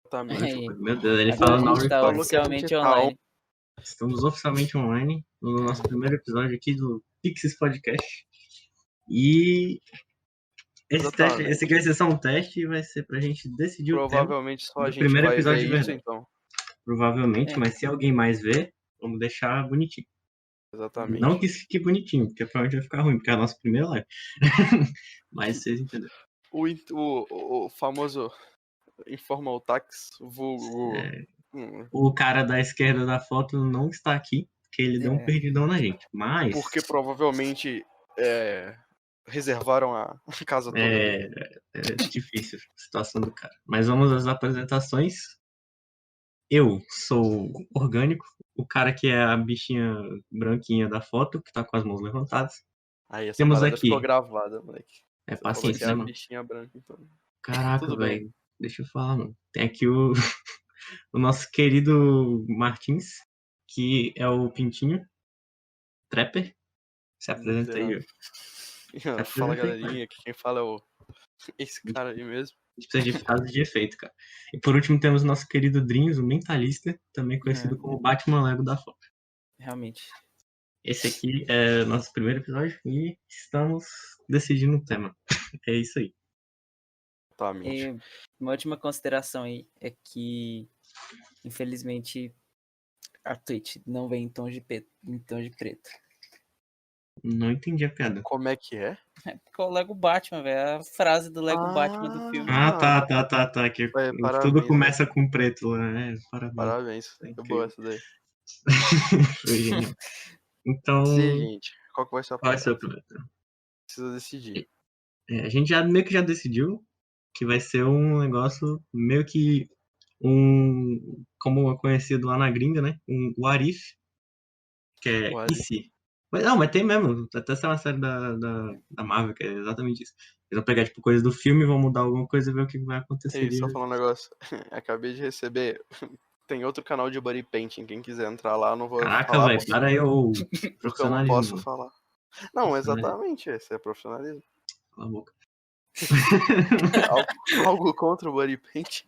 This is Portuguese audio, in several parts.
Exatamente. Meu Deus, ele Agora fala a now gente tá recording. oficialmente tá online. Estamos oficialmente online no nosso primeiro episódio aqui do Pixies Podcast. E esse teste, esse aqui vai ser só um teste e vai ser pra gente decidir o tema Provavelmente só a do gente primeiro vai episódio ver de isso, verdade. então. Provavelmente, É. mas se alguém mais ver, vamos deixar bonitinho. Exatamente. Não que isso fique bonitinho, porque provavelmente vai ficar ruim, porque é a nossa primeira live. Mas vocês entenderam. O famoso informal tax, vulgo... O cara da esquerda da foto não está aqui, porque ele deu um perdidão na gente. Mas Porque provavelmente reservaram a casa toda dele. é difícil a situação do cara. Mas vamos às apresentações. Eu sou orgânico, o cara que é a bichinha branquinha da foto, que tá com as mãos levantadas. Aí essa Temos parada aqui. ficou gravada, moleque. É Você falou paciência, que é né, a mano? bichinha branca, então. Caraca, Tudo bem. velho. Deixa eu falar, mano. Tem aqui o nosso querido Martins, que é o Pintinho. Trapper. Se apresenta aí, ó. Fala, apresenta aí, galerinha, que quem fala é esse cara aí mesmo. A gente precisa de frase de efeito, cara. E por último temos o nosso querido Dreams, o mentalista, também conhecido como Batman Lego da foto. Realmente. Esse aqui é o nosso primeiro episódio e estamos decidindo o tema. É isso aí. Totalmente. E uma última consideração aí é que, infelizmente, a Twitch não vem em tons de preto. Não entendi a piada. Como é que é? Porque o Lego Batman, velho. A frase do Lego Batman do filme. Ah, tá. Aqui, parabéns, tudo começa com preto lá, né? Parabéns. É Boa essa daí. Foi genial. Então, Sim, gente. Qual que vai ser a qual é parada? o seu primeiro? Precisa decidir. A gente meio que já decidiu que vai ser um negócio meio que como é conhecido lá na gringa, né? Um what if, que é What e se. Mas tem mesmo, até essa é uma série da Marvel, que é exatamente isso. Eles vão pegar, tipo, coisas do filme, vão mudar alguma coisa e ver o que vai acontecer. Ei, só falar um negócio. Acabei de receber. Tem outro canal de body painting. Quem quiser entrar lá, eu não vou Caraca, falar. velho, para aí, ô. Porque eu não posso falar. Não, exatamente. Esse é profissionalismo. Cala a boca. Algo contra o body painting?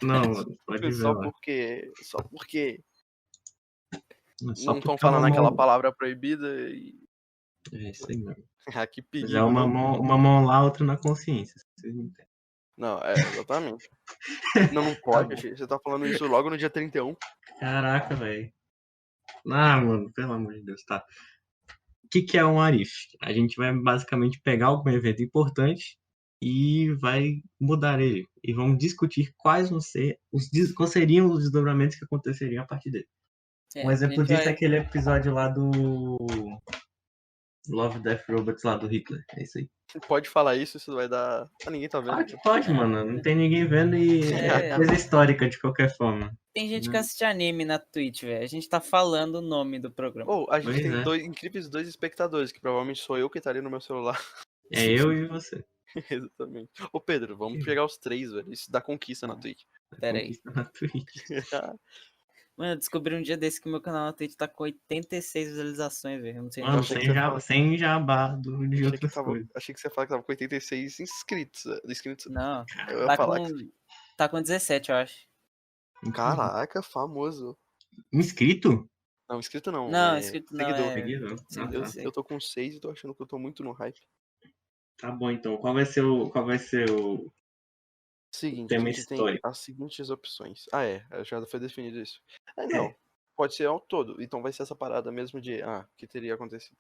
Não, pode ver Só lá. porque. Só não estão porque falando uma aquela mão... palavra proibida e. É isso aí mesmo. Que perigo. Mas é uma mão lá, outra na consciência. Vocês não entendem. Não, exatamente. Não pode, você tá falando isso logo no dia 31. Caraca, velho. Ah, mano, pelo amor de Deus, tá. O que é um Arif? A gente vai basicamente pegar algum evento importante e vai mudar ele. E vamos discutir quais seriam os desdobramentos que aconteceriam a partir dele. Um exemplo disso é aquele episódio lá do Love, Death, Robots lá do Hitler. É isso aí. Pode falar isso vai dar... ninguém tá vendo. Pode, mano. Não tem ninguém vendo e é coisa histórica de qualquer forma. Tem gente que assiste anime na Twitch, velho. A gente tá falando o nome do programa. A gente tem incríveis dois espectadores, que provavelmente sou eu que estaria no meu celular. É eu e você. Exatamente. Ô Pedro, vamos pegar os 3, velho. Isso dá conquista na Twitch. Pera aí. Na Twitch. Mano, eu descobri um dia desse que meu canal na Twitch tá com 86 visualizações, velho. Não sei. Mano, sem jabá de outras coisas. Achei que você ia falar que tava com 86 inscritos. Não, tá com 17, eu acho. Caraca, famoso. Inscrito? Não, inscrito não. Não, inscrito não. Seguidor. Eu tô com 6 e tô achando que eu tô muito no hype. Tá bom, então. Qual vai ser o seguinte, tema a gente histórico? tem as seguintes opções. Já foi definido isso. Não, pode ser ao todo. Então vai ser essa parada mesmo de, que teria acontecido.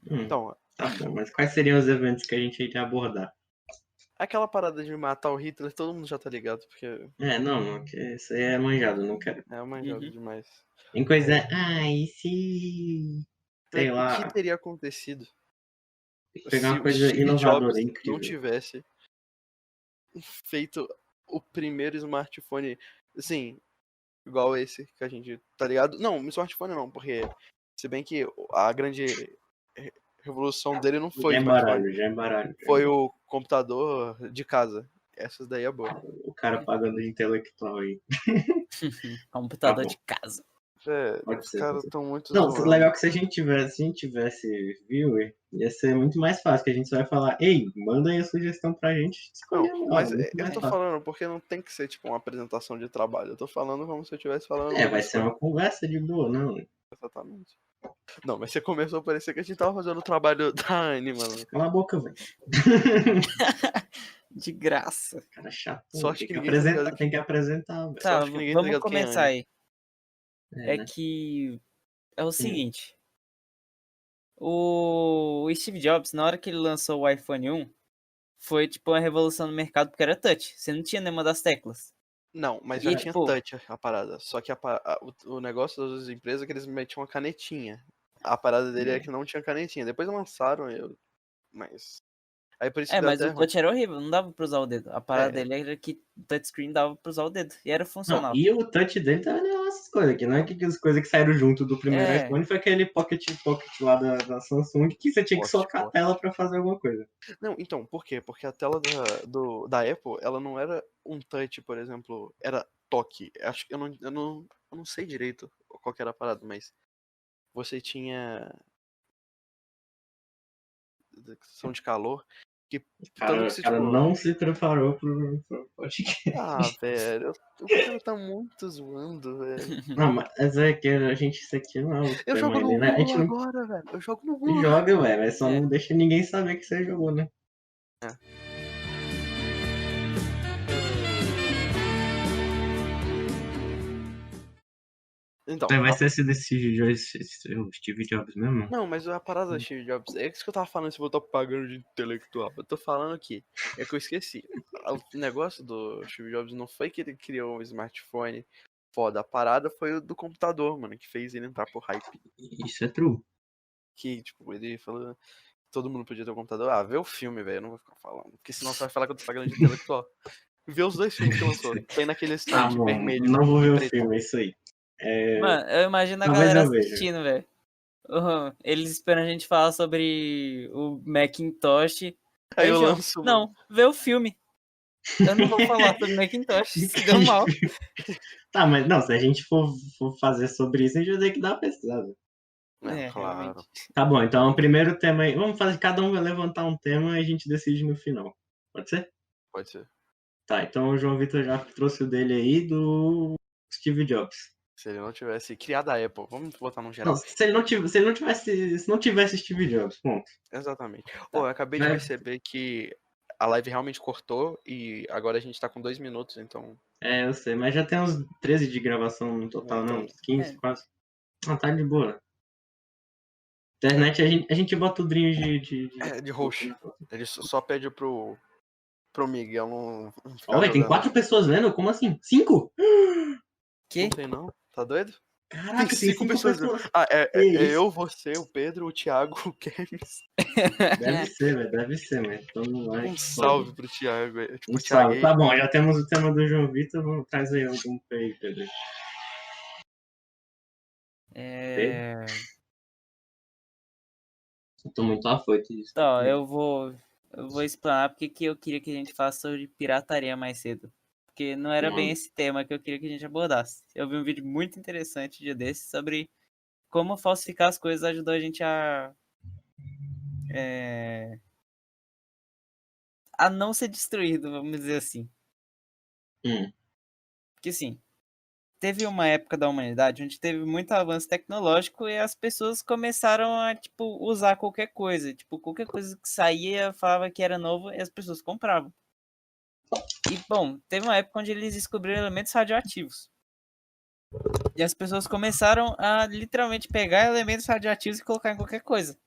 Então... Tá bom, mas quais seriam os eventos que a gente iria abordar? Aquela parada de matar o Hitler, todo mundo já tá ligado, porque... Não, que isso aí é manjado, não quero. É manjado demais. Tem coisa... e se... Sei lá... O que teria acontecido pegar uma coisa se o Steve inovadora, Jobs incrível. não tivesse feito o primeiro smartphone, assim, igual esse que a gente, tá ligado? Não, smartphone não, porque se bem que a grande revolução dele não foi o smartphone. Já embaralho. Foi o computador de casa. Essas daí é boa. O cara pagando de intelectual aí. Computador de casa. Pode Os ser. caras estão muito Não, zoando. legal que se a gente tivesse viewer, ia ser muito mais fácil, que a gente só vai falar, ei, manda aí a sugestão pra gente Não, escolher na hora, mas muito eu mais tô fácil. falando porque não tem que ser tipo uma apresentação de trabalho. Eu tô falando como se eu estivesse falando É, no vai ser Discord. uma conversa de boa, não. Exatamente. Não, mas você começou a parecer que a gente tava fazendo o trabalho da Anne, mano. Cala a boca, velho. De graça. Cara chato, Sorte tem que que ninguém tá ligado apresentar, que. tem que apresentar, velho. Tá, Sorte que ninguém tá vamos ligado quem é começar Anne. aí. É, É né? que é o seguinte. O Steve Jobs, na hora que ele lançou o iPhone 1, foi tipo uma revolução no mercado porque era touch. Você não tinha nenhuma das teclas. Não, mas E, já tinha tipo, touch a parada. Só que o negócio das empresas é que eles metiam uma canetinha. A parada dele é que não tinha canetinha. Depois lançaram eu. Mas. Aí por isso que deu mas até o ruim. touch era horrível, não dava pra usar o dedo. A parada É. dele era que o touchscreen dava pra usar o dedo. E era Não, funcional. e o touch dele também não é essas coisas aqui, não é que as coisas que saíram junto do primeiro É. iPhone foi aquele Pocket lá da Samsung que você tinha que Pocket, socar a pocket. tela pra fazer alguma coisa. Não, então, por quê? Porque a tela da Apple, ela não era um touch, por exemplo, era toque. Acho que eu não sei direito qual que era a parada, mas você tinha questão de calor, que tanto que O se cara tipo, não se preparou pro podcast. velho, o cara tá muito zoando, velho. Não, mas é que isso aqui não é o Eu tema jogo ainda, no né? A Google gente não agora, velho. Eu jogo no Google. joga, ué, mas só É. não deixa ninguém saber que você jogou, né? Então, Vai ser esse o Steve Jobs mesmo? não, mas a parada da Steve Jobs, é isso que eu tava falando, se eu tô pagando de intelectual. Eu tô falando aqui, é que eu esqueci. O negócio do Steve Jobs não foi que ele criou um smartphone foda. A parada foi o do computador, mano, que fez ele entrar por hype. Isso é true. Que, tipo, ele falou, todo mundo podia ter um computador. Ah, vê o filme, velho, eu não vou ficar falando. Porque senão você vai falar que eu tô pagando de intelectual. Vê os dois filmes que lançou. Tem naquele Tá stand bom, vermelho não vou e ver o preto. filme, é isso aí. Mano, eu imagino a Talvez galera eu veja. assistindo, velho. Eles esperam a gente falar sobre o Macintosh. Aí eu João, lanço, mano. não, vê o filme. Eu não vou falar sobre Macintosh, se deu mal. Tá, mas não, se a gente for fazer sobre isso, a gente vai ter que dar uma pesquisada. É, claro. Realmente. Tá bom, então o primeiro tema aí. Vamos fazer, cada um vai levantar um tema e a gente decide no final. Pode ser? Pode ser. Tá, então o João Vitor já trouxe o dele aí do Steve Jobs. Se ele não tivesse criado a Apple, vamos botar no Não, geral. se não tivesse Steve Jobs, ponto. Exatamente. Pô, eu acabei de perceber que a live realmente cortou e agora a gente tá com 2 minutos, então. É, eu sei, mas já tem uns 13 de gravação no total, Então, não? Uns 15 É. quase. Ah, tá de boa. Internet a gente bota o Drinho de host. Ele só pede pro Miguel não ficar Olha, tem jogando. 4 pessoas vendo? Como assim? 5? Que? Não tem não? Tá doido? Caraca, tem 5 5 pessoas. pessoas. Ah, Que isso? eu, você, o Pedro, o Thiago, o Kemis. Deve ser, velho, deve ser, mas então não vai. Um salve pro Thiago. Tipo, Um o Thiago. salve. Tá bom, já temos o tema do João Vitor, vamos trazer algum aí, Pedro. Eu tô muito afoito disso. Então, eu vou explanar porque que eu queria que a gente falasse sobre pirataria mais cedo. Porque não era bem esse tema que eu queria que a gente abordasse. Eu vi um vídeo muito interessante dia desses sobre como falsificar as coisas ajudou a gente a não ser destruído, vamos dizer assim. Porque assim, teve uma época da humanidade onde teve muito avanço tecnológico e as pessoas começaram a, tipo, usar qualquer coisa. Tipo, qualquer coisa que saía, falava que era novo e as pessoas compravam. E, bom, teve uma época onde eles descobriram elementos radioativos. E as pessoas começaram a, literalmente, pegar elementos radioativos e colocar em qualquer coisa.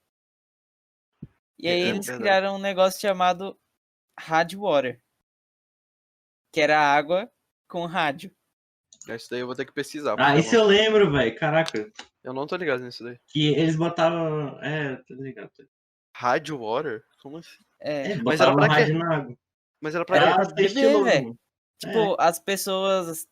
E aí eles verdade. criaram um negócio chamado Rádio Water. Que era água com rádio. Isso daí eu vou ter que pesquisar. Ah, isso eu lembro, velho. Caraca. Eu não tô ligado nisso daí. Que eles botavam. É, tô ligado. Rádio Water? Como assim? Mas era pra rádio na água. Mas era pra Era quê? pra ser beber, estiloso, velho. mano. Tipo, as pessoas...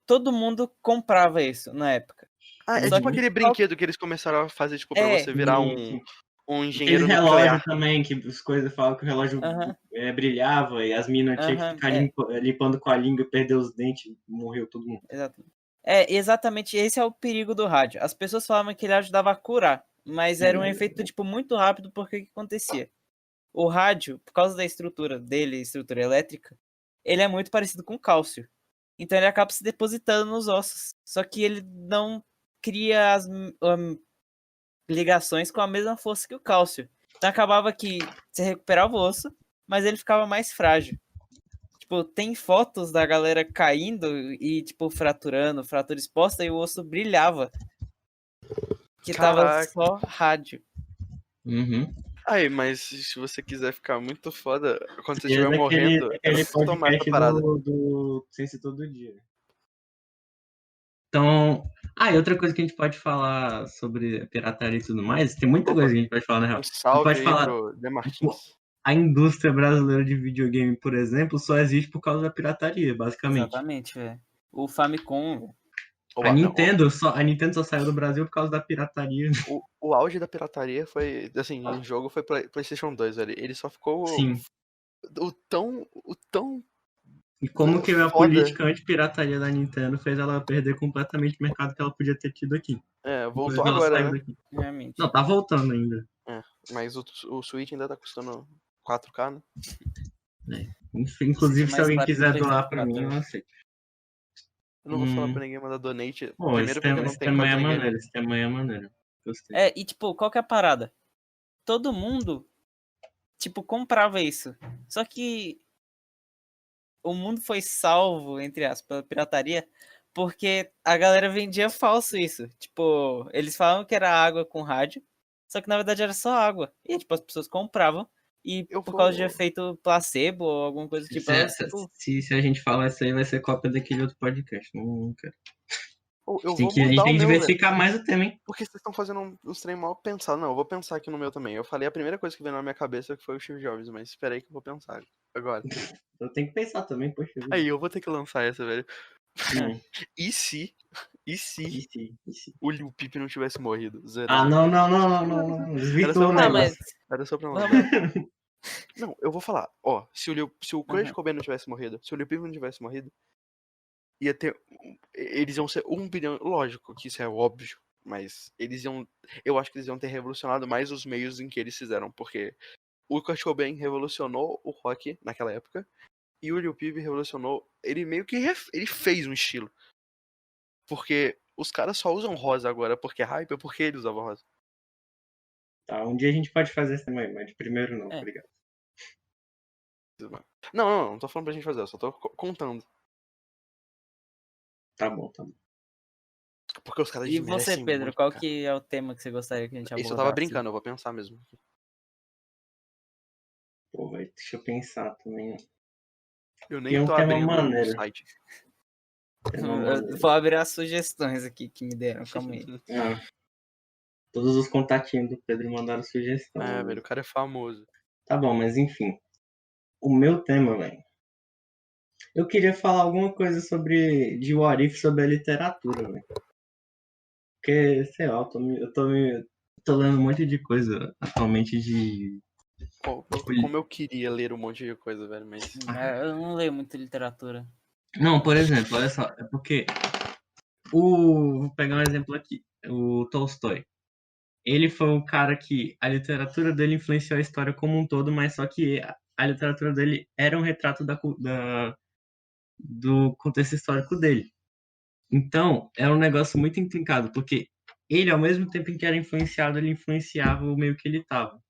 Todo mundo comprava isso na época. Ah, é Só tipo que- aquele brinquedo que eles começaram a fazer, tipo, pra você virar Sim. um Aquele engenheiro relógio nuclear. também, que as coisas falam que o relógio Aham. brilhava e as minas tinham que Aham, ficar limpando com a língua, perder os dentes, morreu todo mundo. Exato. Exatamente, esse é o perigo do rádio. As pessoas falavam que ele ajudava a curar, mas era um efeito, tipo, muito rápido, porque o que acontecia? O rádio, por causa da estrutura dele, estrutura elétrica, ele é muito parecido com cálcio. Então ele acaba se depositando nos ossos. Só que ele não cria as ligações com a mesma força que o cálcio. Então acabava que você recuperava o osso, mas ele ficava mais frágil. Tipo, tem fotos da galera caindo e, tipo, fratura exposta e o osso brilhava. Que tava Caraca. só rádio. Uhum. Aí, mas se você quiser ficar muito foda, quando você E é estiver morrendo, é daquele só tomar essa podcast parada. do Ciência Todo Dia. Então, e outra coisa que a gente pode falar sobre a pirataria e tudo mais, tem muita Opa, coisa que a gente pode falar, na real. Um A gente salve pode aí falar, pro Demartins. a indústria brasileira de videogame, por exemplo, só existe por causa da pirataria, basicamente. Exatamente, velho. O Famicom, velho. A Nintendo só saiu do Brasil por causa da pirataria. O auge da pirataria foi, assim, em jogo foi PlayStation 2, velho. Ele só ficou Sim. o tão E como que a foda. política anti-pirataria da Nintendo fez ela perder completamente o mercado que ela podia ter tido aqui. Voltou Inclusive, ela agora, saiu né? daqui. Realmente. Não, tá voltando ainda. Mas o Switch ainda tá custando 4K, né? Inclusive, se mais alguém barato quiser do doar PlayStation pra mim, 4, eu aceito. Eu não vou falar pra ninguém mandar donate. Pô, Primeiro porque não esse tem tema quase é ninguém. maneiro, esse tema é maneiro. Gostei. E tipo, qual que é a parada? Todo mundo, tipo, comprava isso. Só que o mundo foi salvo, entre aspas, pela pirataria, porque a galera vendia falso isso. Tipo, eles falavam que era água com rádio, só que na verdade era só água. E, tipo, as pessoas compravam e por causa de efeito placebo ou alguma coisa do tipo, elas, tipo... Se a gente falar isso aí, vai ser cópia daquele outro podcast. Não quero. Eu vou A gente mudar o tem que meu, velho. diversificar mais o tema, hein? Porque vocês estão fazendo uns trem mal pensado. Não, eu vou pensar aqui no meu também. Eu falei a primeira coisa que veio na minha cabeça que foi o Steve Jobs, mas espera aí que eu vou pensar agora. Eu tenho que pensar também, poxa. Aí, eu vou ter que lançar essa, velho. E se E se? o Lil Peep não tivesse morrido? Zerando. Não. Desvirtuou o Não, negócio. mas... Era só pra Vamos... lembrar. Não, eu vou falar. Ó, se o Kurt Uhum. Cobain não tivesse morrido, se o Lil Peep não tivesse morrido, ia ter... Eles iam ser 1 bilhão... Lógico que isso é óbvio, mas eles iam... Eu acho que eles iam ter revolucionado mais os meios em que eles fizeram, porque o Kurt Cobain revolucionou o rock naquela época, e o Lil Peep revolucionou... Ele meio que... Ele fez um estilo. Porque os caras só usam rosa agora porque é hype, é porque ele usava rosa. Tá, um dia a gente pode fazer isso também, mas de primeiro não, obrigado. Não tô falando pra gente fazer, eu só tô contando. Tá bom. Porque os caras E você, Pedro, muito, qual cara. que é o tema que você gostaria que a gente abordasse? Isso eu tava brincando, eu vou pensar mesmo. Pô, deixa eu pensar também. Eu Tem nem um tô tema abrindo o maneiro. site. Eu vou abrir as sugestões aqui que me deram, calma aí. Todos os contatinhos do Pedro mandaram sugestão. Velho, o cara é famoso. Tá bom, mas enfim. O meu tema, velho. Eu queria falar alguma coisa de What If sobre a literatura, velho. Porque, sei lá, eu tô lendo um monte de coisa atualmente de... Como eu queria ler um monte de coisa, velho, mas... Eu não leio muito literatura. Não, por exemplo, olha só, é porque vou pegar um exemplo aqui, o Tolstói. Ele foi um cara que a literatura dele influenciou a história como um todo, mas só que a literatura dele era um retrato do contexto histórico dele. Então, é um negócio muito intrincado, porque ele, ao mesmo tempo em que era influenciado, ele influenciava o meio que ele estava.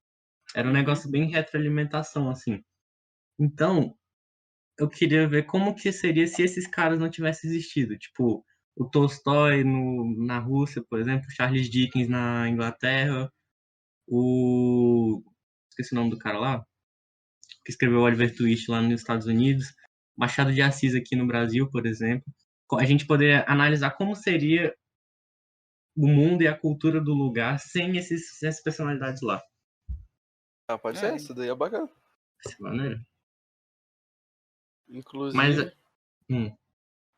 Era um negócio bem retroalimentação, assim. Então, eu queria ver como que seria se esses caras não tivessem existido. Tipo, o Tolstói na Rússia, por exemplo, Charles Dickens na Inglaterra, esqueci o nome do cara lá, que escreveu Oliver Twist lá nos Estados Unidos, Machado de Assis aqui no Brasil, por exemplo. A gente poderia analisar como seria o mundo e a cultura do lugar sem essas personalidades lá. Pode ser, isso daí é bacana. Dessa maneira. Inclusive... Mas,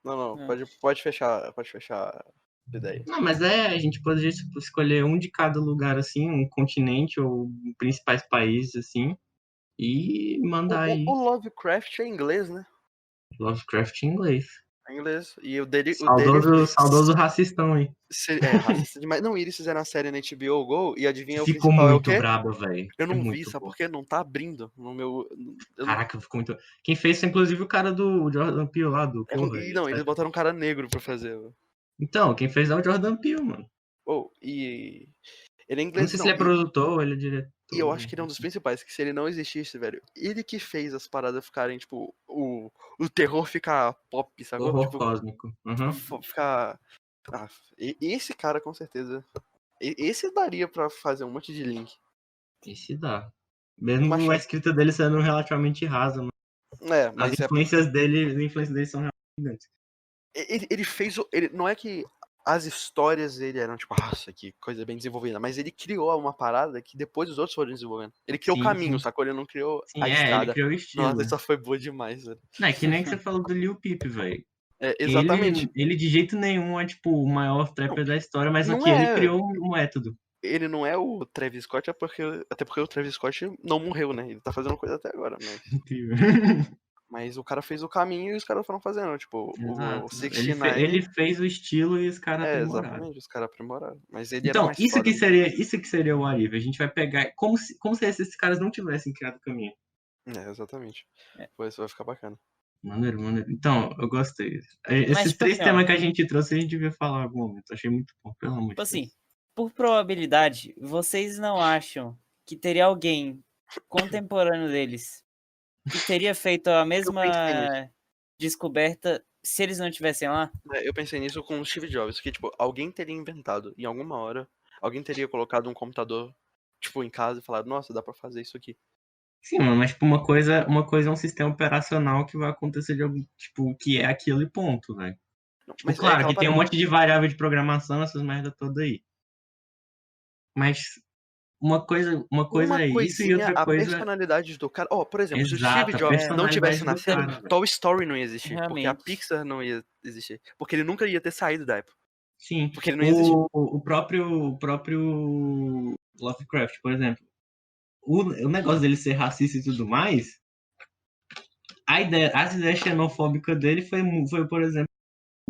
Não, pode fechar a ideia. Não, mas a gente poderia escolher um de cada lugar, assim, um continente ou principais países, assim, e mandar aí. O Lovecraft é inglês, né? Lovecraft em inglês. É inglês. E o dele Saudoso racistão, hein? racista demais. Não, e eles fizeram a série na HBO Go e adivinha o Ficou principal é o muito quê? brabo, velho. Eu não vi, muito sabe bom. por quê? Não tá abrindo no meu... Caraca, ficou muito... Quem fez foi, inclusive, o cara do Jordan Peele lá, do Corra. E não, eles botaram um cara negro pra fazer. Então, quem fez é o Jordan Peele, mano. E ele é Eu não inglês, sei se ele é produtor ou ele é diretor. E eu acho que ele é um dos principais, que se ele não existisse, velho, ele que fez as paradas ficarem, tipo, o terror ficar pop, sacou? Horror Tipo, cósmico. Uhum. ficar... esse cara, com certeza... Esse daria pra fazer um monte de link. Esse dá. Mesmo Mas- a escrita dele sendo relativamente rasa, mas as Mas influências dele são realmente gigantes. ele fez... Ele, não é que as histórias dele eram, tipo, nossa, que coisa bem desenvolvida, mas ele criou uma parada que depois os outros foram desenvolvendo. Ele criou o caminho, sacou? Ele não criou a estrada. Ele criou o estilo. Nossa, isso foi boa demais, velho. Não, é que nem que você falou do Lil Peep, velho. Exatamente. Ele de jeito nenhum é, tipo, o maior trapper da história, mas não aqui é. ele criou um método. Ele não é o Travis Scott, até porque o Travis Scott não morreu, né? Ele tá fazendo coisa até agora, mas o cara fez o caminho e os caras foram fazendo, tipo, o 69... Ele fez o estilo e os caras aprimoraram. Exatamente, os caras aprimoraram. Mas ele era Então, mais isso foda, que seria o Arif. A gente vai pegar... Como se esses caras não tivessem criado o caminho. Exatamente. Pô, isso vai ficar bacana. Maneiro. Então, eu gostei. Esses Mas, tipo 3 assim, temas que a gente trouxe, a gente devia falar em algum momento. Achei muito bom, pelo amor de Tipo Deus. assim, por probabilidade, vocês não acham que teria alguém contemporâneo deles que teria feito a mesma descoberta se eles não estivessem lá? Eu pensei nisso com o Steve Jobs, que, tipo, alguém teria inventado, em alguma hora, alguém teria colocado um computador, tipo, em casa e falado, nossa, dá pra fazer isso aqui. Sim, mano, mas tipo, uma coisa é um sistema operacional que vai acontecer de algum, tipo, que é aquilo e ponto, velho. Tipo, Mas claro aquela que tem um monte de variável de programação, essas merda toda aí. Mas uma coisa é isso e outra a coisa... personalidade do cara. Por exemplo, se o Exato, Steve a Jobs não tivesse personalidade do nascido, cara, velho. Toy Story não ia existir. Porque a Realmente. Pixar não ia existir. Porque ele nunca ia ter saído da Apple. Sim, Porque ele não ia existir. o próprio Lovecraft, por exemplo. O negócio dele ser racista e tudo mais, as ideias xenofóbicas dele foi, por exemplo,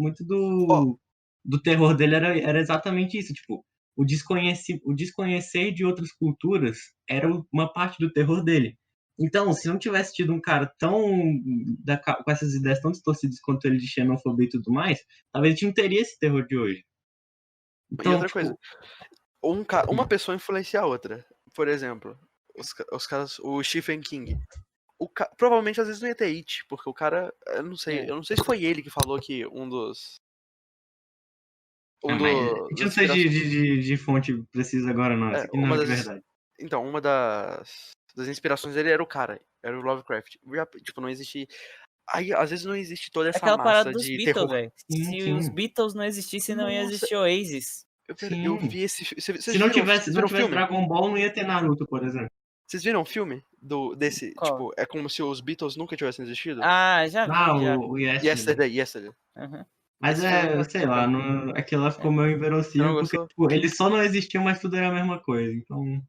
muito do terror dele era exatamente isso, tipo, o desconhecer de outras culturas era uma parte do terror dele. Então, se não tivesse tido um cara com essas ideias tão distorcidas quanto ele de xenofobia e tudo mais, talvez a gente não teria esse terror de hoje. Então, E outra coisa, uma pessoa influencia a outra. Por exemplo, os caras, o Stephen King. Provavelmente às vezes não ia ter It, porque o cara, eu não sei se foi ele que falou que um dos... a gente não precisa de fonte precisa agora, não. Isso aqui não é de verdade. Então, uma das inspirações dele era o Lovecraft. Tipo, não existe... Aí, às vezes não existe toda essa Aquela parada massa dos de Beatles, terror. velho. Se os Beatles não existissem, não ia existir Oasis. Eu vi esse... Se não tivesse Dragon Ball, não ia ter Naruto, por exemplo. Vocês viram o filme desse? Qual? Tipo, é como se os Beatles nunca tivessem existido? Já vi, já. O Yesterday. Uhum. Mas sei lá, aquilo lá ficou meio inverossímil, porque tipo, eles só não existiam, mas tudo era a mesma coisa. Então.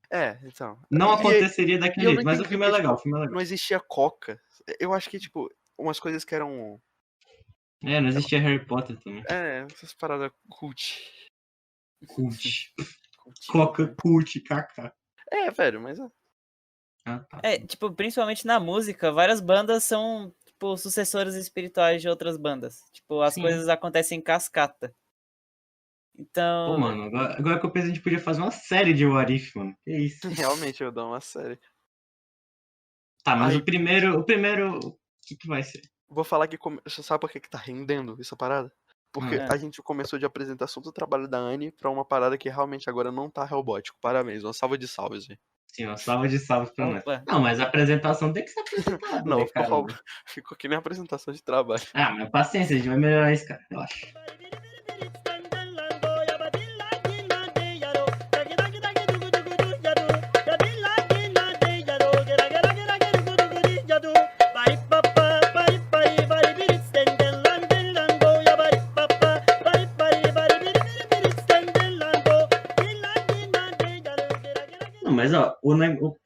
Então. Não aconteceria daquele jeito, mas o filme é legal, Não existia Coca. Eu acho que, tipo, umas coisas que eram. Não existia Harry Potter também. Essas paradas cult. Coca, cult, kaká. Velho, mas Tá. Tipo, principalmente na música, várias bandas são, tipo, sucessores espirituais de outras bandas. Tipo, as coisas acontecem em cascata. Então... Pô, mano, agora que eu penso, a gente podia fazer uma série de What If, mano. Que isso? Realmente, eu dou uma série. Tá, mas o primeiro, o que vai ser? Vou falar que... Você sabe por que tá rendendo essa parada? Porque a gente começou de apresentação do trabalho da Anne pra uma parada que realmente agora não tá robótico. Parabéns, uma salva de salves, velho. Sim, uma salva de salves pra nós. Não, mas a apresentação tem que ser apresentada. Não, ficou aqui nem apresentação de trabalho. Mas paciência, a gente vai melhorar isso, cara. Relaxa.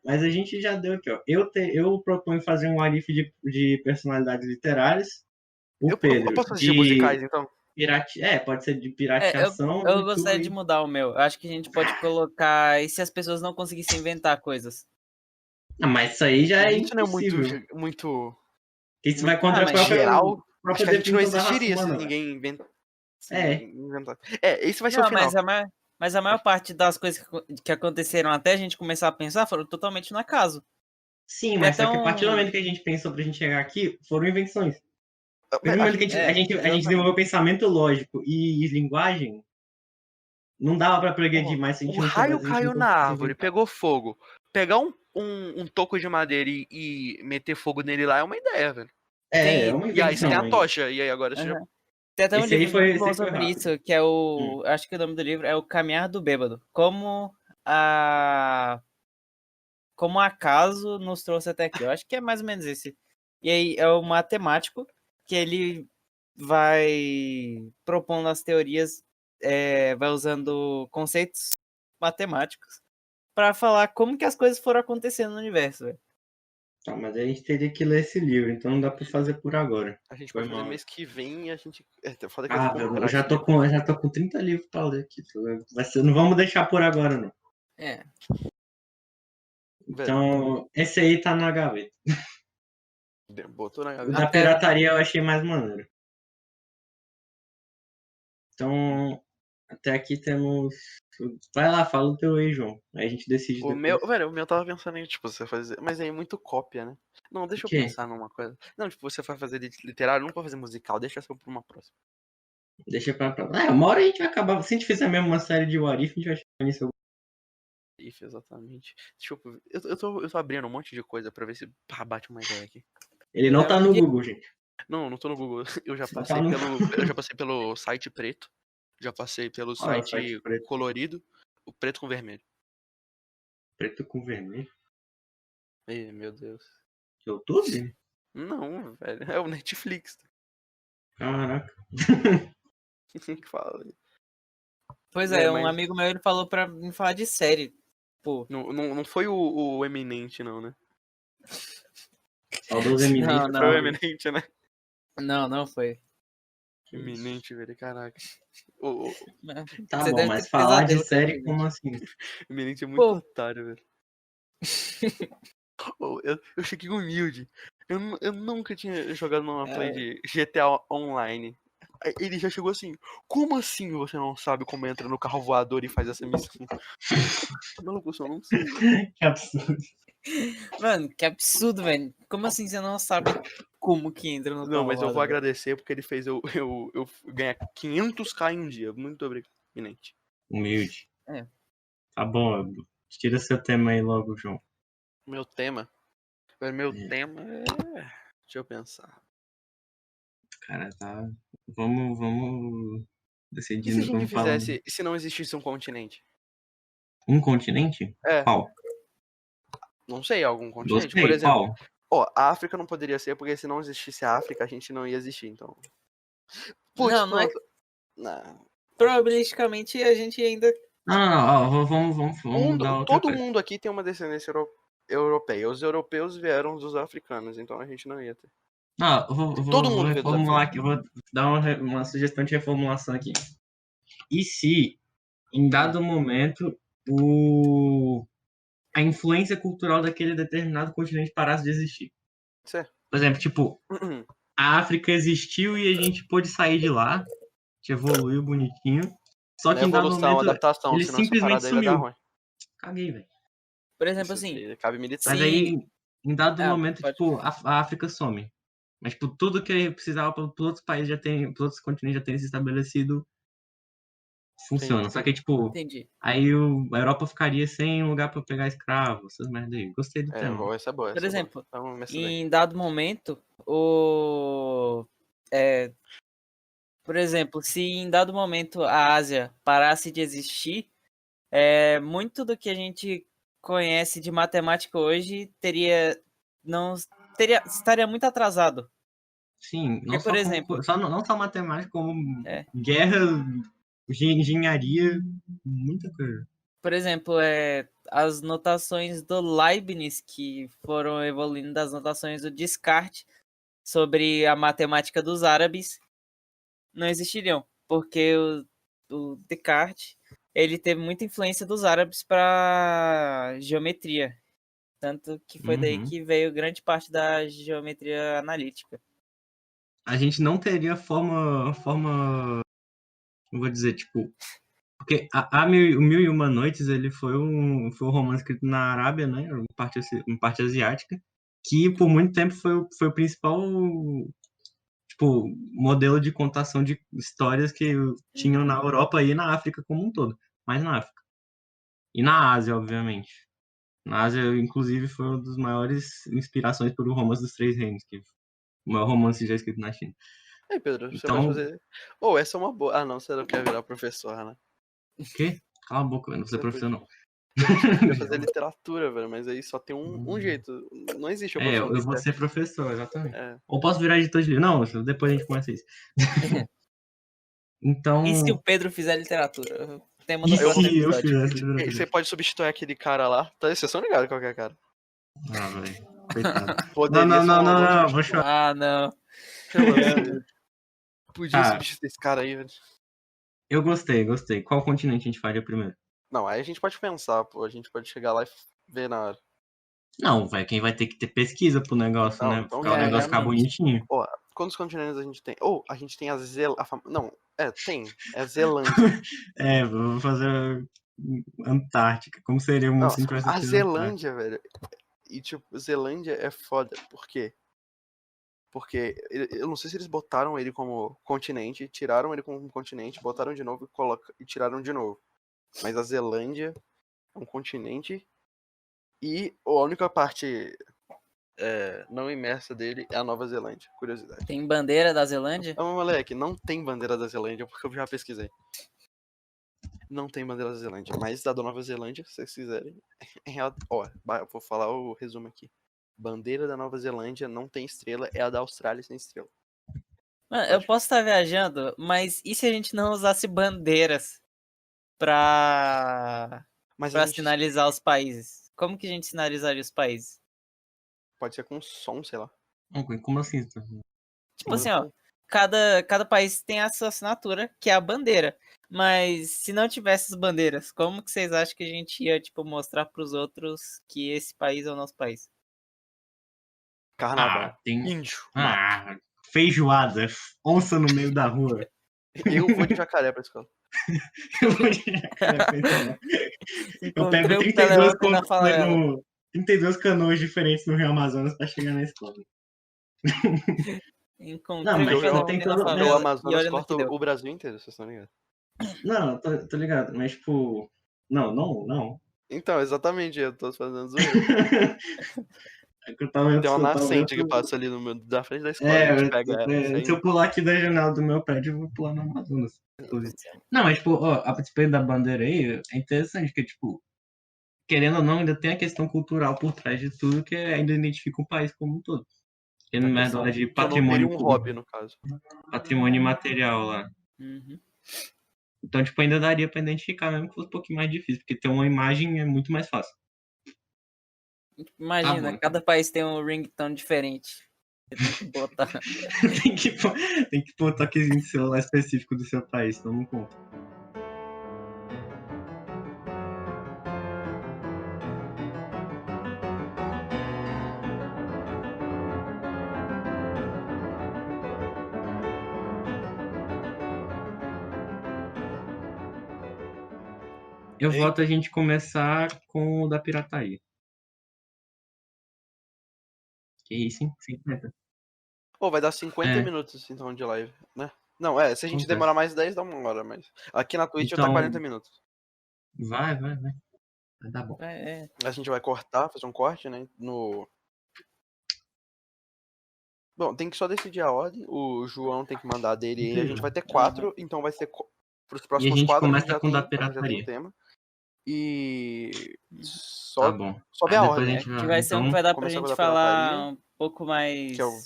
Mas a gente já deu aqui, ó. Eu proponho fazer um Arif de personalidades literárias. O Eu Pedro, posso assistir musicais, então? pode ser de É, pirateação eu e tu gostaria de mudar o meu. Eu acho que a gente pode colocar. E se as pessoas não conseguissem inventar coisas? Ah, mas isso aí já é Isso não é muito, impossível. muito, Isso vai muito contra a mas geral. Acho própria que a gente não definição da raça existiria se humana, velho. ninguém inventa. Se É, ninguém inventar. Esse vai ser o Não, final. mas a maior parte das coisas que aconteceram até a gente começar a pensar foram totalmente no acaso. sim, Tem mas até só que a partir do um. momento que a gente pensou pra gente chegar aqui, foram invenções. A partir do A momento que gente, É, a gente desenvolveu pensamento lógico e linguagem, não dava pra progredir mais se a o gente não raio soubesse, a gente não caiu na conseguisse árvore, inventar. pegou fogo. Pegar um toco de madeira e meter fogo nele lá é uma ideia, velho. É Tem, E aí você tem invenção a ainda. tocha. E aí agora você já. aham. Tem até um livro muito Esse bom aí foi sobre rápido. isso, que é Hum. o. Acho que o nome do livro é O Caminhar do Bêbado. Como o acaso nos trouxe até aqui. Eu acho que é mais ou menos esse. E aí é o matemático que ele vai propondo as teorias, vai usando conceitos matemáticos para falar como que as coisas foram acontecendo no universo, velho. Tá, mas a gente teria que ler esse livro, então não dá pra fazer por agora. A gente Foi pode fazer mal. mês que vem e a gente. Foda que eu vou Ah, velho, comprar esse livro. eu já tô com 30 livros pra ler aqui. Não vamos deixar por agora, não. É. Velho, Então, esse aí tá na gaveta. botou na O gaveta. da Até pirataria eu achei mais maneiro. Então, até aqui temos. Vai lá, fala o teu aí, João. Aí a gente decide O depois. meu, velho, o meu tava pensando em, tipo, você fazer. Mas aí é muito cópia, né? Não, O deixa eu quê? pensar numa coisa. Não, tipo, você vai fazer literário, não pode fazer musical, deixa essa pra uma próxima. Deixa pra. Uma hora a gente vai acabar. Se a gente fizer mesmo uma série de What If, a gente vai chegar nisso. If, exatamente. Deixa eu tô abrindo um monte de coisa pra ver se bate uma ideia aqui. Ele não tá no Google, gente. Não, não tô no Google. Eu já Só tá passei no. eu já passei pelo site preto. Já passei pelo Olha o site site preto. colorido. O preto com vermelho. Preto com vermelho. Ih, meu Deus. YouTube? Não, velho. É o Netflix. Caraca. Fala aí. Pois É, é, um mas amigo meu ele falou pra me falar de série. Pô, não foi o Eminente, não, né? Saudoso não, Eminente. Foi o não, Eminente, né? não foi. Eminente, velho, caraca. O Tá Você bom, deve ter mas falar de pesadelo com série, ele, como gente. assim? Eminente é muito Pô, otário, velho. Eu cheguei humilde. Eu nunca tinha jogado numa play é, de GTA Online. Aí ele já chegou assim, como assim você não sabe como entra no carro voador e faz essa missão? Maluco, eu só não sei. Que absurdo. mano, que absurdo, velho. Como assim você não sabe como que entra no Não, carro mas eu vou voador? agradecer porque ele fez eu ganhar 500k em um dia. Muito obrigado, Eminente. Humilde. É. Tá bom, tira seu tema aí logo, João. Meu tema. Meu É. tema é. Deixa eu pensar. Cara, tá. Vamos E se a decidindo, gente vamos falando. fizesse. Se não existisse um continente? Um continente? É, Qual? não sei, algum continente. Por Gostei, exemplo, qual? ó, a África não poderia ser, porque se não existisse a África, a gente não ia existir, então. Putz, Não é. pronto. Não. Probabilisticamente a gente ainda. Não, ó, vamos mudar outra Todo coisa. mundo aqui tem uma descendência europeia. Os europeus vieram dos africanos, então a gente não ia ter. Não, Todo vou mundo veio dos reformular aqui, africanos. vou dar uma sugestão de reformulação aqui. E se, em dado momento, a influência cultural daquele determinado continente parasse de existir? Certo. Por exemplo, tipo, a África existiu e a gente pôde sair de lá, a gente evoluiu bonitinho, só Não é que em dado evolução, momento adaptação, ele senão essa simplesmente parada aí vai dar sumiu. ruim. Caguei, velho. Por exemplo, Isso assim, aí cabe militar. Mas aí, se. em dado Ah, momento, pode. tipo, a África some. Mas, tipo, tudo que precisava para outros países para outros continentes já tem se estabelecido, funciona. Só que, tipo, Entendi. aí a Europa ficaria sem lugar para pegar escravo, essas merda aí. Gostei do tema. Essa é boa, Por essa é boa. exemplo, Então, essa daí. em dado momento, por exemplo, se em dado momento a Ásia parasse de existir, muito do que a gente conhece de matemática hoje não estaria muito atrasado. Sim, não Porque, por só exemplo, não só matemática, como é, guerra, engenharia, muita coisa. por exemplo, as notações do Leibniz que foram evoluindo das notações do Descartes sobre a matemática dos árabes não existiriam, porque o Descartes ele teve muita influência dos árabes para geometria, tanto que foi daí Uhum. que veio grande parte da geometria analítica. A gente não teria forma, não vou dizer, tipo, porque o Mil e Uma Noites, ele foi um romance escrito na Arábia, né, em parte asiática, que por muito tempo foi o principal, tipo, modelo de contação de histórias que tinham na Europa e na África como um todo, mais na África. E na Ásia, obviamente. Na Ásia, inclusive, foi uma das maiores inspirações para o Romance dos Três Reinos, que é o maior romance já escrito na China. Aí, Pedro, você pode Então, fazer. Essa é uma boa. Ah, não, você não quer virar professor, né? o quê? Cala a boca, eu não sou Você professor, não. Você podia fazer literatura, velho, mas aí só tem um jeito. Não existe a profissão Eu vou literatura. ser professor, exatamente. É. Ou posso virar editor de livro. Não, depois a gente começa isso. Então, E se o Pedro fizer literatura? Tema do e próximo se eu episódio. fizesse Você literatura? pode substituir aquele cara lá. Tá, vocês são ligados qual que é, cara? Ah, velho. Coitado. Poderia ser uma boa Não, vou substituição. chorar. Ah, não. Você podia Tá. substituir esse cara aí, velho. Eu gostei. Qual continente a gente faria primeiro? Não, aí a gente pode pensar, pô. A gente pode chegar lá e ver na hora. Não, vai, quem vai ter que ter pesquisa pro negócio, Não, né? então Pra o vai. negócio ficar realmente. bonitinho. Ó, quantos continentes a gente tem? A gente tem Não, tem. É a Zelândia. Vou fazer Antártica. Como seria o mundo Não, se a gente tivesse a pesquisa na Antártica? Zelândia, velho. E, tipo, Zelândia é foda. Por quê? Porque eu não sei se eles botaram ele como continente, tiraram ele como continente, botaram de novo e tiraram de novo. Mas a Zelândia é um continente e a única parte não imersa dele é a Nova Zelândia. Curiosidade. Tem bandeira da Zelândia? Não, moleque, não tem bandeira da Zelândia, porque eu já pesquisei. Não tem bandeira da Zelândia, mas da Nova Zelândia, se vocês quiserem. Eu vou falar o resumo aqui. Bandeira da Nova Zelândia não tem estrela, é a da Austrália sem estrela. Mano, eu posso estar viajando, mas e se a gente não usasse bandeiras pra sinalizar os países? Como que a gente sinalizaria os países? Pode ser com som, sei lá. Como assim? Tipo assim, ó, cada país tem a sua assinatura, que é a bandeira. Mas se não tivesse as bandeiras, como que vocês acham que a gente ia, tipo, mostrar pros outros que esse país é o nosso país? Carnaval. Índio. Feijoada. Onça no meio da rua. Eu vou de jacaré pra escola. Eu vou de jacaré pra escola. Eu pego Encontrei o 32 Peleote na favela. 32 canoas diferentes no Rio Amazonas pra chegar na escola. Encontrei Não, mas o Peleote tem na todo- O favela. E Amazonas olha no corta que deu. o Brasil inteiro, vocês estão ligados? Não, tô ligado, mas tipo. Não. Então, exatamente, eu tô fazendo zoeira. É que eu tava Tem uma eu tava nascente que vendo- passa ali da frente da escola, a gente pega ela. Isso se eu aí. pular aqui da janela do meu prédio, eu vou pular no Amazonas. Não, mas tipo, ó, a respeito da bandeira aí, é interessante, porque tipo, querendo ou não, ainda tem a questão cultural por trás de tudo que ainda identifica o país como um todo. Que A na questão verdade, que eu não teria patrimônio um hobby, no caso. patrimônio imaterial lá. Uhum. Então, tipo, ainda daria pra identificar, mesmo que fosse um pouquinho mais difícil, porque ter uma imagem é muito mais fácil. Imagina, bom, cada país tem um ringtone diferente. Você tem que botar. tem que pôr o toquezinho de celular específico do seu país, senão não conta. Eu voto a gente começar com o da pirataria. Que isso, hein? 50. Vai dar 50 É. minutos, então, de live, né? Não, se a gente Acontece. demorar mais 10, dá 1 hora, mas... Aqui na Twitch tá Então, 40 minutos. Vai. Vai dar bom. A gente vai cortar, fazer um corte, né? Bom, tem que só decidir a ordem. O João tem que mandar dele aí. A gente vai ter 4, então vai ser... Pros E a próximos gente 4 começa com o da a gente já tem pirataria. um tema. E... Tá bom. Sobe Aí a depois ordem. a gente Que vai ser um que vai dar pra começar gente com a falar pirataria, um pouco mais que é o-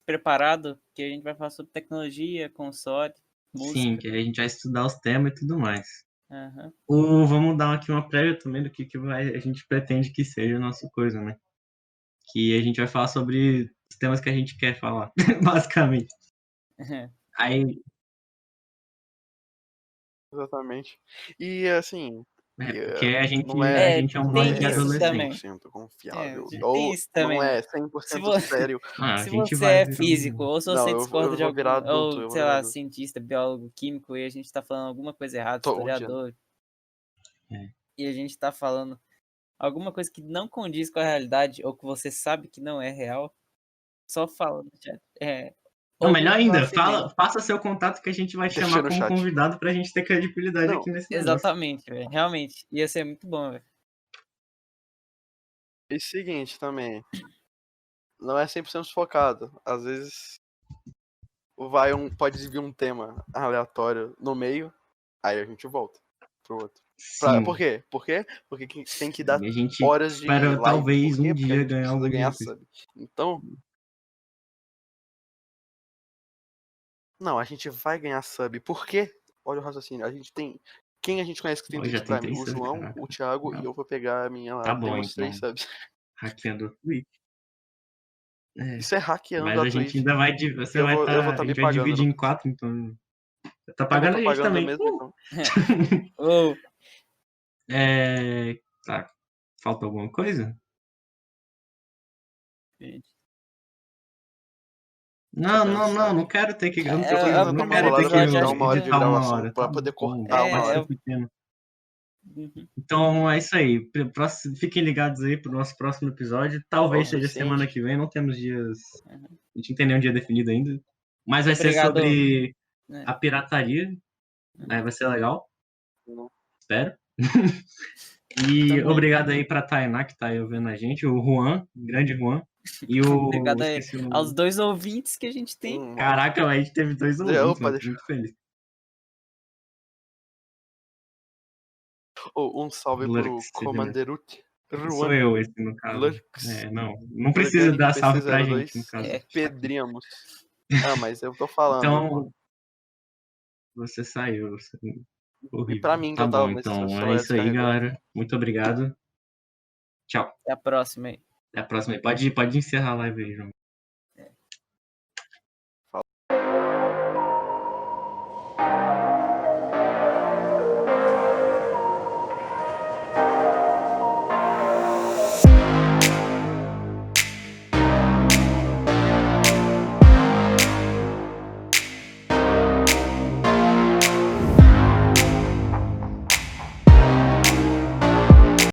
preparado, que a gente vai falar sobre tecnologia, console, música. Sim, que a gente vai estudar os temas e tudo mais. Uhum. Vamos dar aqui uma prévia também do que a gente pretende que seja a nossa coisa, né? Que a gente vai falar sobre os temas que a gente quer falar, basicamente. Aí, Exatamente. E assim, porque a gente, não a é, gente é um não bando tem de é isso também. adolescente. 100% confiável. Tem Ou isso também, não é né? 100% vo- sério. Ah, a Se gente você vai é virar físico, ou se Não, você eu discorda de vou virar algum, adulto, eu ou vou sei virar lá, adulto. cientista, biólogo, químico, e a gente tá falando alguma coisa errada, Tô odiando. historiador, É. e a gente tá falando alguma coisa que não condiz com a realidade, ou que você sabe que não é real, só fala no chat. Não, Ou melhor no ainda, nosso e-mail. faça seu contato que a gente vai Deixa chamar no como chat. convidado pra gente ter credibilidade Não, aqui nesse negócio. exatamente, velho. Realmente. Ia ser muito bom, velho. E seguinte também, não é 100% focado. Às vezes pode vir um tema aleatório no meio, aí a gente volta pro outro. Sim. Por quê? Porque tem que dar E a gente horas de espera live. talvez Por quê? um Porque a dia gente ganhar precisa algum ganhar dinheiro com isso. sub. Então, não, a gente vai ganhar sub. Por quê? Olha o raciocínio. A gente tem. Quem a gente conhece que tem Ó, já Twitch tem Prime? 3 O subs, João, caraca. o Thiago Não. e eu vou pegar a minha lá. Tá bom, Temos 3 então. subs. Hackeando a Twitch. É. Isso é hackeando Mas a a gente Twitch. ainda vai. Você vai Eu vou estar. estar A me gente vai pagando. dividir em 4, então. Tá Eu vou pagando estar a gente pagando também. mesmo, então. Ou, Tá. Falta alguma coisa? Deixa eu Não pensar. quero ter que. Eu Eu tô é o indo não pra primeiro quero ter bolada que pra episódio, tirar acho uma hora de que. editar uma gravação. hora. Pra Tá poder bom, cortar uma vai hora. ser pequeno. Uhum. Então é isso aí. Fiquem ligados aí pro nosso próximo episódio. Talvez Ó, seja Vicente. semana que vem, não temos dias. A gente não tem nenhum dia definido ainda. Mas vai ser Obrigado. sobre É. a pirataria. Vai ser legal. Espero. E Também. obrigado aí pra Tainá, que tá aí ouvindo a gente, o Juan, o grande Juan. E o. Obrigado Esqueci o aos nome. 2 ouvintes que a gente tem. Caraca, a gente teve 2 ouvintes, Opa, mano. Tô muito feliz. Um salve pro Lurks, Commanderut. sou eu esse, no caso. Lurks. Não precisa dar salve pra PC02, gente, no caso. Pedriamos. Ah, mas eu tô falando. Então, você saiu. E pra Horrível. mim que Tá eu tava, bom, mas o então celular é isso aí, descarregou. galera. Muito obrigado. Tchau. Até a próxima aí. Até a próxima. Pode encerrar a live aí, João.